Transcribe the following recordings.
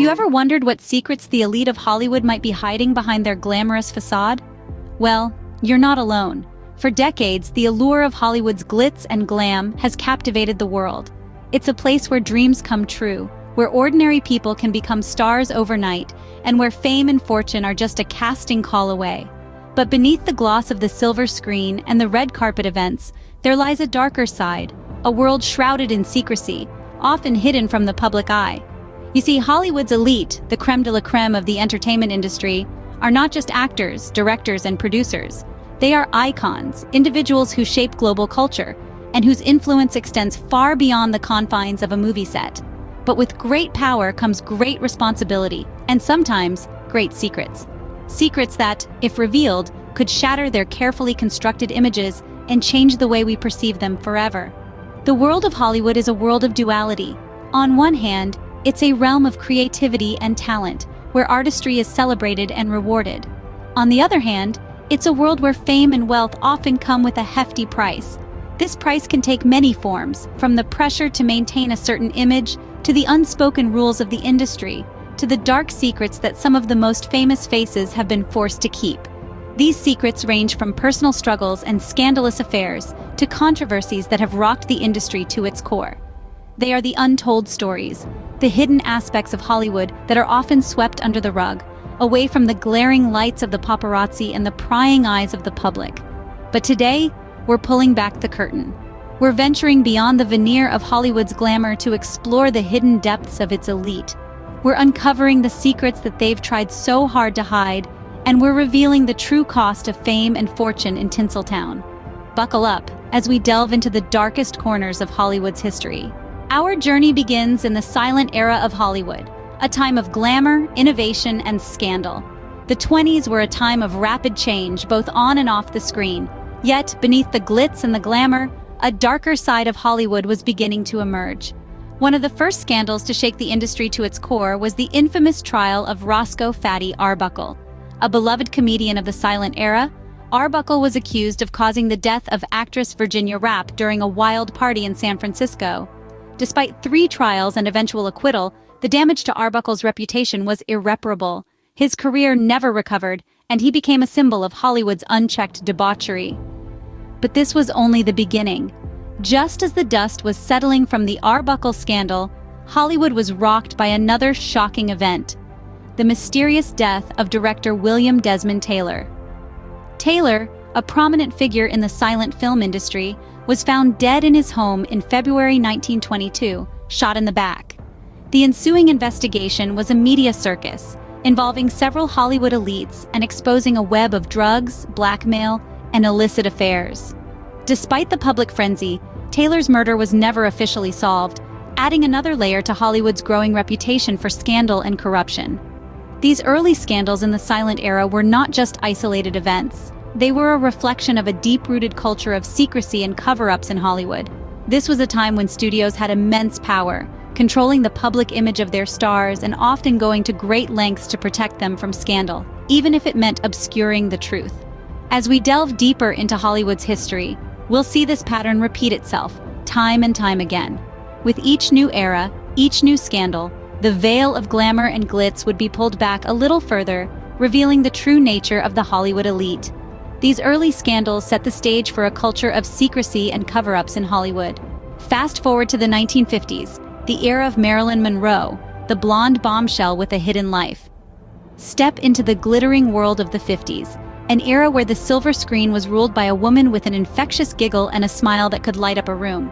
you ever wondered what secrets the elite of Hollywood might be hiding behind their glamorous facade? Well, you're not alone. For decades, the allure of Hollywood's glitz and glam has captivated the world. It's a place where dreams come true, where ordinary people can become stars overnight, and where fame and fortune are just a casting call away. But beneath the gloss of the silver screen and the red carpet events, there lies a darker side, a world shrouded in secrecy, often hidden from the public eye. You see, Hollywood's elite, the creme de la creme of the entertainment industry, are not just actors, directors, and producers. They are icons, individuals who shape global culture, and whose influence extends far beyond the confines of a movie set. But with great power comes great responsibility, and sometimes great secrets. Secrets that, if revealed, could shatter their carefully constructed images and change the way we perceive them forever. The world of Hollywood is a world of duality. On one hand, it's a realm of creativity and talent, where artistry is celebrated and rewarded. On the other hand, it's a world where fame and wealth often come with a hefty price. This price can take many forms, from the pressure to maintain a certain image, to the unspoken rules of the industry, to the dark secrets that some of the most famous faces have been forced to keep. These secrets range from personal struggles and scandalous affairs to controversies that have rocked the industry to its core. They are the untold stories, the hidden aspects of Hollywood that are often swept under the rug, away from the glaring lights of the paparazzi and the prying eyes of the public. But today, we're pulling back the curtain. We're venturing beyond the veneer of Hollywood's glamour to explore the hidden depths of its elite. We're uncovering the secrets that they've tried so hard to hide, and we're revealing the true cost of fame and fortune in Tinseltown. Buckle up as we delve into the darkest corners of Hollywood's history. Our journey begins in the silent era of Hollywood, a time of glamour, innovation, and scandal. The 20s were a time of rapid change, both on and off the screen. Yet, beneath the glitz and the glamour, a darker side of Hollywood was beginning to emerge. One of the first scandals to shake the industry to its core was the infamous trial of Roscoe "Fatty" Arbuckle. A beloved comedian of the silent era, Arbuckle was accused of causing the death of actress Virginia Rappe during a wild party in San Francisco. Despite 3 trials and eventual acquittal, the damage to Arbuckle's reputation was irreparable. His career never recovered, and he became a symbol of Hollywood's unchecked debauchery. But this was only the beginning. Just as the dust was settling from the Arbuckle scandal, Hollywood was rocked by another shocking event: the mysterious death of director William Desmond Taylor. Taylor, a prominent figure in the silent film industry, was found dead in his home in February 1922, shot in the back. The ensuing investigation was a media circus, involving several Hollywood elites and exposing a web of drugs, blackmail, and illicit affairs. Despite the public frenzy, Taylor's murder was never officially solved, adding another layer to Hollywood's growing reputation for scandal and corruption. These early scandals in the silent era were not just isolated events. They were a reflection of a deep-rooted culture of secrecy and cover-ups in Hollywood. This was a time when studios had immense power, controlling the public image of their stars and often going to great lengths to protect them from scandal, even if it meant obscuring the truth. As we delve deeper into Hollywood's history, we'll see this pattern repeat itself, time and time again. With each new era, each new scandal, the veil of glamour and glitz would be pulled back a little further, revealing the true nature of the Hollywood elite. These early scandals set the stage for a culture of secrecy and cover-ups in Hollywood. Fast forward to the 1950s, the era of Marilyn Monroe, the blonde bombshell with a hidden life. Step into the glittering world of the 50s, an era where the silver screen was ruled by a woman with an infectious giggle and a smile that could light up a room.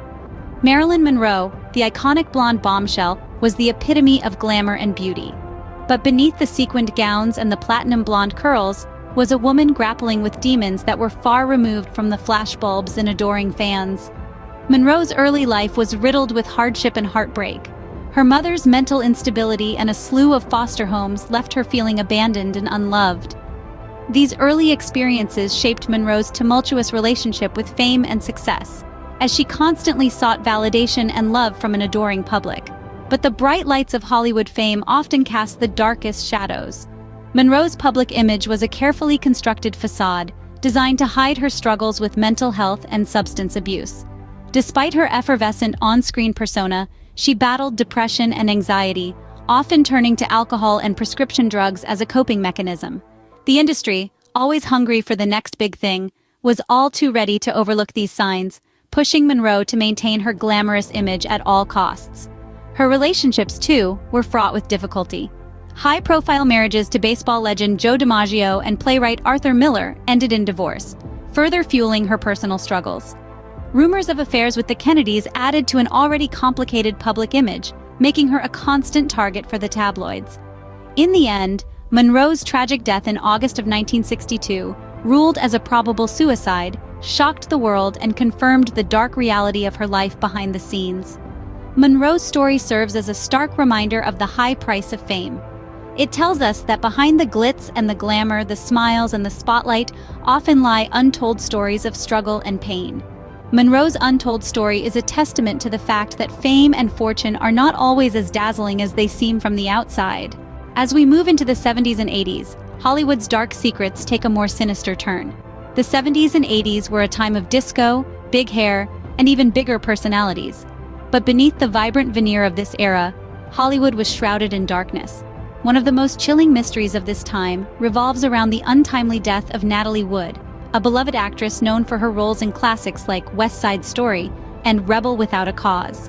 Marilyn Monroe, the iconic blonde bombshell, was the epitome of glamour and beauty. But beneath the sequined gowns and the platinum blonde curls was a woman grappling with demons that were far removed from the flashbulbs and adoring fans. Monroe's early life was riddled with hardship and heartbreak. Her mother's mental instability and a slew of foster homes left her feeling abandoned and unloved. These early experiences shaped Monroe's tumultuous relationship with fame and success, as she constantly sought validation and love from an adoring public. But the bright lights of Hollywood fame often cast the darkest shadows. Monroe's public image was a carefully constructed facade, designed to hide her struggles with mental health and substance abuse. Despite her effervescent on-screen persona, she battled depression and anxiety, often turning to alcohol and prescription drugs as a coping mechanism. The industry, always hungry for the next big thing, was all too ready to overlook these signs, pushing Monroe to maintain her glamorous image at all costs. Her relationships, too, were fraught with difficulty. High-profile marriages to baseball legend Joe DiMaggio and playwright Arthur Miller ended in divorce, further fueling her personal struggles. Rumors of affairs with the Kennedys added to an already complicated public image, making her a constant target for the tabloids. In the end, Monroe's tragic death in August of 1962, ruled as a probable suicide, shocked the world and confirmed the dark reality of her life behind the scenes. Monroe's story serves as a stark reminder of the high price of fame. It tells us that behind the glitz and the glamour, the smiles and the spotlight, often lie untold stories of struggle and pain. Monroe's untold story is a testament to the fact that fame and fortune are not always as dazzling as they seem from the outside. As we move into the 70s and 80s, Hollywood's dark secrets take a more sinister turn. The 70s and 80s were a time of disco, big hair, and even bigger personalities. But beneath the vibrant veneer of this era, Hollywood was shrouded in darkness. One of the most chilling mysteries of this time revolves around the untimely death of Natalie Wood, a beloved actress known for her roles in classics like West Side Story and Rebel Without a Cause.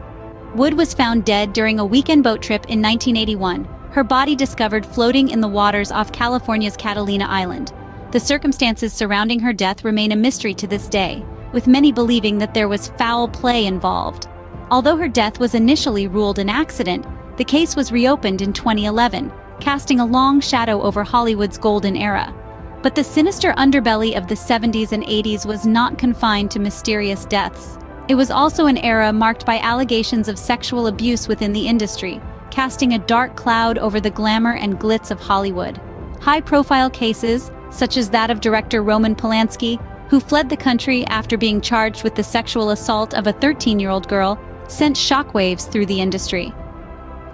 Wood was found dead during a weekend boat trip in 1981, her body discovered floating in the waters off California's Catalina Island. The circumstances surrounding her death remain a mystery to this day, with many believing that there was foul play involved. Although her death was initially ruled an accident, the case was reopened in 2011, casting a long shadow over Hollywood's golden era. But the sinister underbelly of the 70s and 80s was not confined to mysterious deaths. It was also an era marked by allegations of sexual abuse within the industry, casting a dark cloud over the glamour and glitz of Hollywood. High-profile cases, such as that of director Roman Polanski, who fled the country after being charged with the sexual assault of a 13-year-old girl, sent shockwaves through the industry.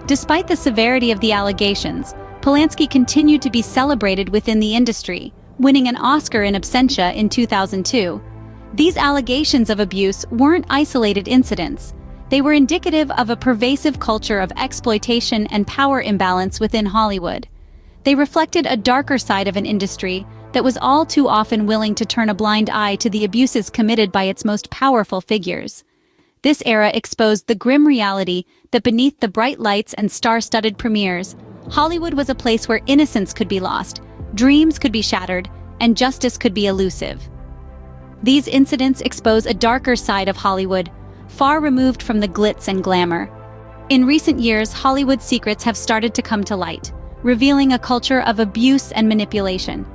Despite the severity of the allegations, Polanski continued to be celebrated within the industry, winning an Oscar in absentia in 2002. These allegations of abuse weren't isolated incidents. They were indicative of a pervasive culture of exploitation and power imbalance within Hollywood. They reflected a darker side of an industry that was all too often willing to turn a blind eye to the abuses committed by its most powerful figures. This era exposed the grim reality that beneath the bright lights and star-studded premieres, Hollywood was a place where innocence could be lost, dreams could be shattered, and justice could be elusive. These incidents expose a darker side of Hollywood, far removed from the glitz and glamour. In recent years, Hollywood's secrets have started to come to light, revealing a culture of abuse and manipulation.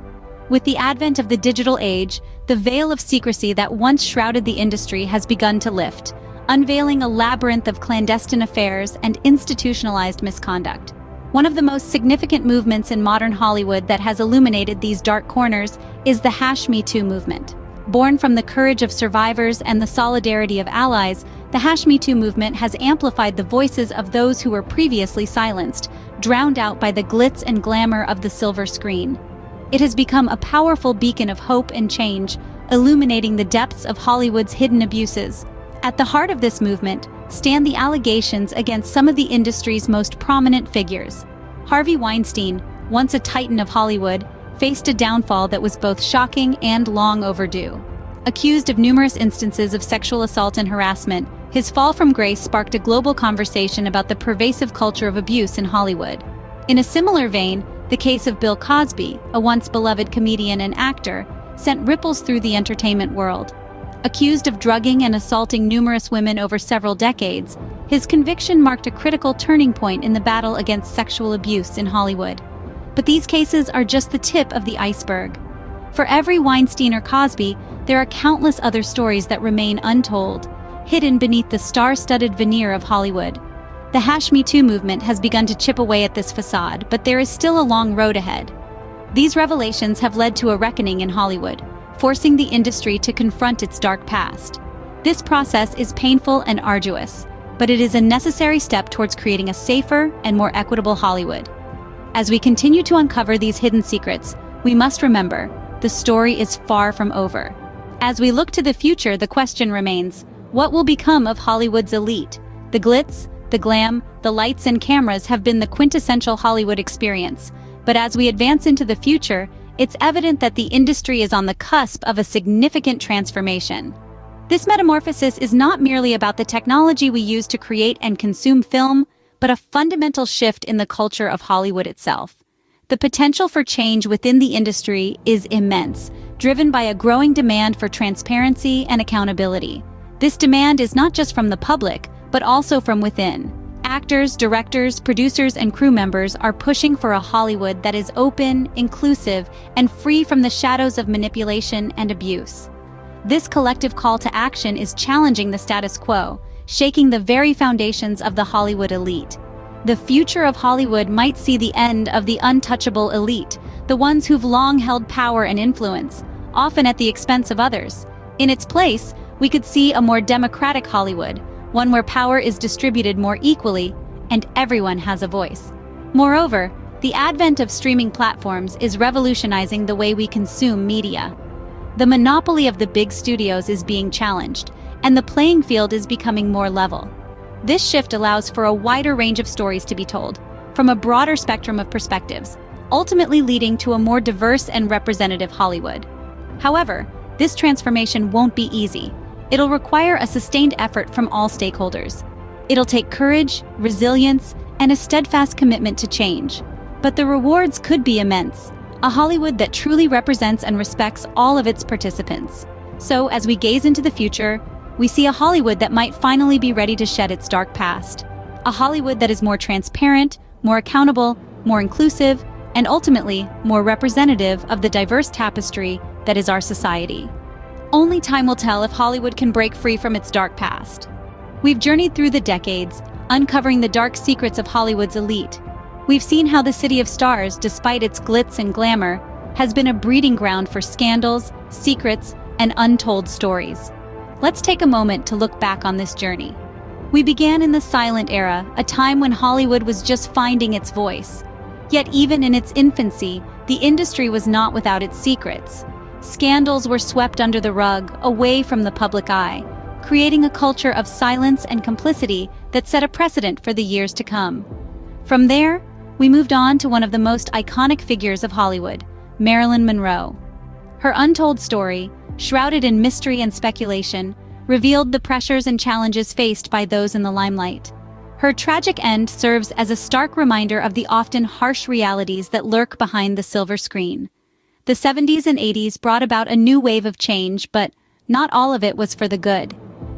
With the advent of the digital age, the veil of secrecy that once shrouded the industry has begun to lift, unveiling a labyrinth of clandestine affairs and institutionalized misconduct. One of the most significant movements in modern Hollywood that has illuminated these dark corners is the #MeToo movement. Born from the courage of survivors and the solidarity of allies, the #MeToo movement has amplified the voices of those who were previously silenced, drowned out by the glitz and glamour of the silver screen. It has become a powerful beacon of hope and change, illuminating the depths of Hollywood's hidden abuses. At the heart of this movement stand the allegations against some of the industry's most prominent figures. Harvey Weinstein, once a titan of Hollywood, faced a downfall that was both shocking and long overdue. Accused of numerous instances of sexual assault and harassment, his fall from grace sparked a global conversation about the pervasive culture of abuse in Hollywood. In a similar vein, the case of Bill Cosby, a once beloved comedian and actor, sent ripples through the entertainment world. Accused of drugging and assaulting numerous women over several decades, his conviction marked a critical turning point in the battle against sexual abuse in Hollywood. But these cases are just the tip of the iceberg. For every Weinstein or Cosby, there are countless other stories that remain untold, hidden beneath the star-studded veneer of Hollywood. The #MeToo movement has begun to chip away at this facade, but there is still a long road ahead. These revelations have led to a reckoning in Hollywood, forcing the industry to confront its dark past. This process is painful and arduous, but it is a necessary step towards creating a safer and more equitable Hollywood. As we continue to uncover these hidden secrets, we must remember, the story is far from over. As we look to the future, the question remains, what will become of Hollywood's elite? The glitz, The glam, the lights and cameras have been the quintessential Hollywood experience. But as we advance into the future, it's evident that the industry is on the cusp of a significant transformation. This metamorphosis is not merely about the technology we use to create and consume film, but a fundamental shift in the culture of Hollywood itself. The potential for change within the industry is immense, driven by a growing demand for transparency and accountability. This demand is not just from the public, but also from within. Actors, directors, producers, and crew members are pushing for a Hollywood that is open, inclusive, and free from the shadows of manipulation and abuse. This collective call to action is challenging the status quo, shaking the very foundations of the Hollywood elite. The future of Hollywood might see the end of the untouchable elite, the ones who've long held power and influence, often at the expense of others. In its place, we could see a more democratic Hollywood, one where power is distributed more equally and everyone has a voice. Moreover, the advent of streaming platforms is revolutionizing the way we consume media. The monopoly of the big studios is being challenged, and the playing field is becoming more level. This shift allows for a wider range of stories to be told, from a broader spectrum of perspectives, ultimately leading to a more diverse and representative Hollywood. However, this transformation won't be easy. It'll require a sustained effort from all stakeholders. It'll take courage, resilience, and a steadfast commitment to change. But the rewards could be immense, a Hollywood that truly represents and respects all of its participants. So, as we gaze into the future, we see a Hollywood that might finally be ready to shed its dark past. A Hollywood that is more transparent, more accountable, more inclusive, and ultimately, more representative of the diverse tapestry that is our society. Only time will tell if Hollywood can break free from its dark past. We've journeyed through the decades, uncovering the dark secrets of Hollywood's elite. We've seen how the city of stars, despite its glitz and glamour, has been a breeding ground for scandals, secrets, and untold stories. Let's take a moment to look back on this journey. We began in the silent era, a time when Hollywood was just finding its voice. Yet even in its infancy, the industry was not without its secrets. Scandals were swept under the rug, away from the public eye, creating a culture of silence and complicity that set a precedent for the years to come. From there, we moved on to one of the most iconic figures of Hollywood, Marilyn Monroe. Her untold story, shrouded in mystery and speculation, revealed the pressures and challenges faced by those in the limelight. Her tragic end serves as a stark reminder of the often harsh realities that lurk behind the silver screen. The 70s and 80s brought about a new wave of change, but not all of it was for the good.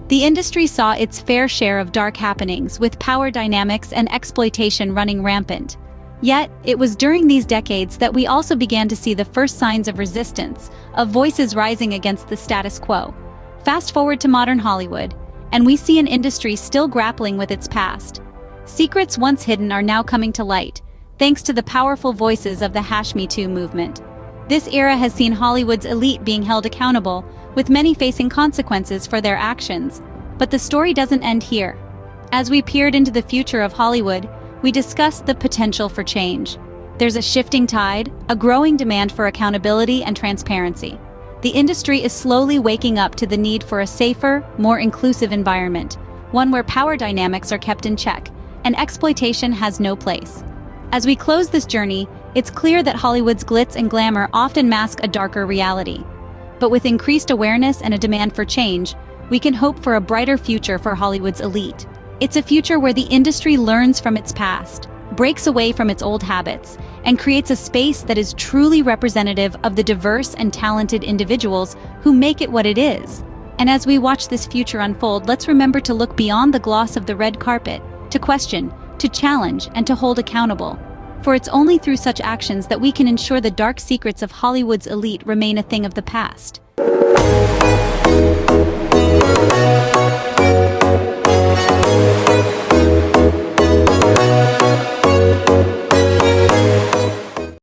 The industry saw its fair share of dark happenings, with power dynamics and exploitation running rampant. Yet, it was during these decades that we also began to see the first signs of resistance, of voices rising against the status quo. Fast forward to modern Hollywood, and we see an industry still grappling with its past. Secrets once hidden are now coming to light, thanks to the powerful voices of the #MeToo movement. This era has seen Hollywood's elite being held accountable, with many facing consequences for their actions. But the story doesn't end here. As we peered into the future of Hollywood, we discussed the potential for change. There's a shifting tide, a growing demand for accountability and transparency. The industry is slowly waking up to the need for a safer, more inclusive environment, one where power dynamics are kept in check, and exploitation has no place. As we close this journey, it's clear that Hollywood's glitz and glamour often mask a darker reality. But with increased awareness and a demand for change, we can hope for a brighter future for Hollywood's elite. It's a future where the industry learns from its past, breaks away from its old habits, and creates a space that is truly representative of the diverse and talented individuals who make it what it is. And as we watch this future unfold, let's remember to look beyond the gloss of the red carpet, to question, to challenge, and to hold accountable. For it's only through such actions that we can ensure the dark secrets of Hollywood's elite remain a thing of the past.